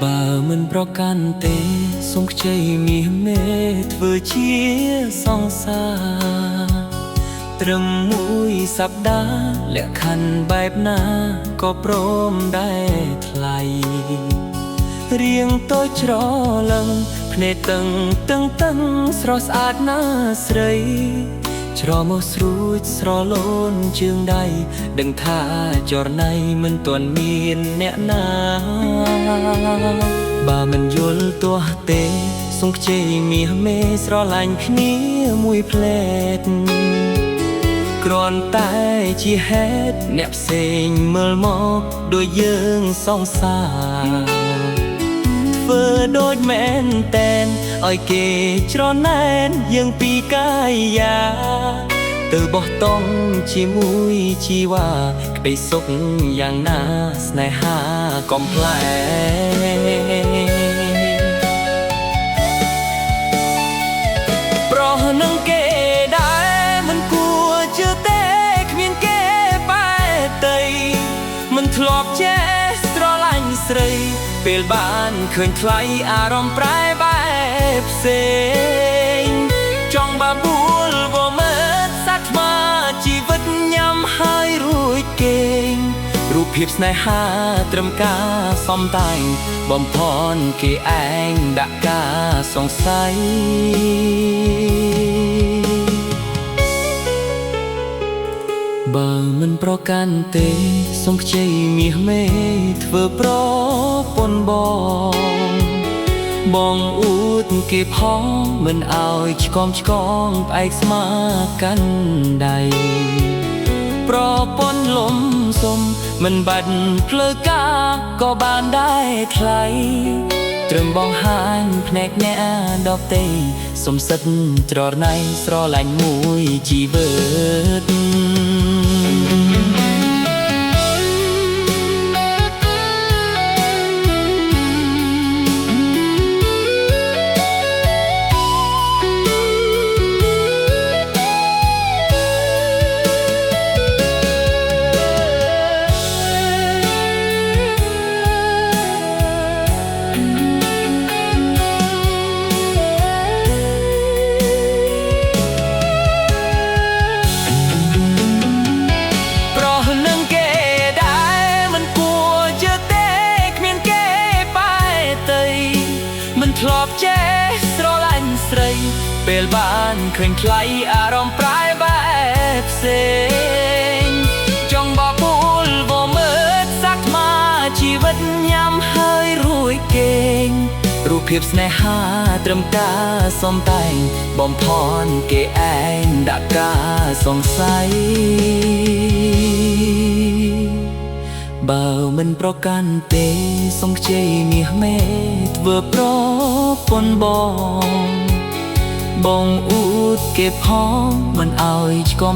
បើមិនប្រកាន់ទេសូមខ្ចីមាសមេធ្វើជាសង្សារត្រឹមមួយសប្តាហ៍លក្ខខណ្ឌបែបណាក៏ព្រមដែរថ្លៃរៀងតូចច្រឡឹងភ្នែកតឹងស្រស់ស្អាតណាស្រីច្រមុះស្រួចស្រលូនជើងដៃដឹងថាចរណៃមិនទាន់មានអ្នកណាបើមិនយល់ទោះទេសូមខ្ចីមាសមេស្រឡាញ់គ្នាមួយផ្លែតគ្រាន់តែជាហេតុអ្នកផ្សេងមើលមកដូចយើងសង្សារធ្វើដូចមែនតែនឲ្យគេច្រណែនយើងពីកាយាទៅបោះតង់ជាមួយជីវ៉ាក្តីសុខយ៉ាងណាស្នេហាកំប្លែប្រោះនឹងគេដែរមិនគួរជឿទេគ្មានគេបែតីមិនធ្លាប់ចេះស្រឡាញ់ស្រីពេលបានឃើញថ្លៃអារម្មណ៍ប្រែបែបផ្សេងចង់បាបួលវមើលសត្វថ្មជីវិតញ៉ាំហើយរួចគេងរូបភាពស្នេហាត្រឹមការសំតែងបំផន់គេឯងដាក់ការសង្ស័យបើមិនប្រកាន់ទេសូមខ្ចីមាសមេធ្វើប្រពន្ធបងអួតគេផងមិនឲ្យឆ្កងផ្អែកស្មាកាន់ដៃប្រពន្ធលំសុំមិនបាច់ផ្លូវការក៏បានដែរថ្លៃត្រឹមបងហាញភ្នែកអ្នកដទៃសុំសិតច្រណៃស្រឡាញ់មួយជីវិតធ្លាប់ចេះស្រឡាញ់ស្រីពេលបានឃើញថ្លៃអារម្មណ៍ប្រែបែបផ្សេងចង់បបួលវមើលសាក់ថ្មជីវិតញ៉ាំហើយរួចគេងរូបភាពស្នេហាត្រឹមការសំតែងបំផន់គេឯងដាក់ការសង្ស័យបើមិនប្រកាន់ទេសូមខ្ចីមាសមេធ្វើប្រពន្ធបងអួតគេផងមិនឲ្យឆ្កង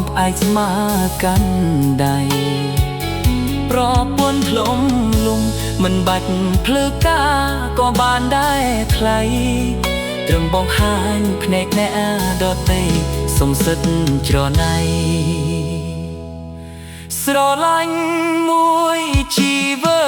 ផ្អែកស្មាកាន់ដៃប្រពន្ធផ្លុំលំមិនបាច់ភ្លឺការក៏បានដែរថ្លៃត្រឹមបងហាញភ្នែកអ្នកដទៃសុំសិតច្រណៃស្រឡាញ់មួយជីវិត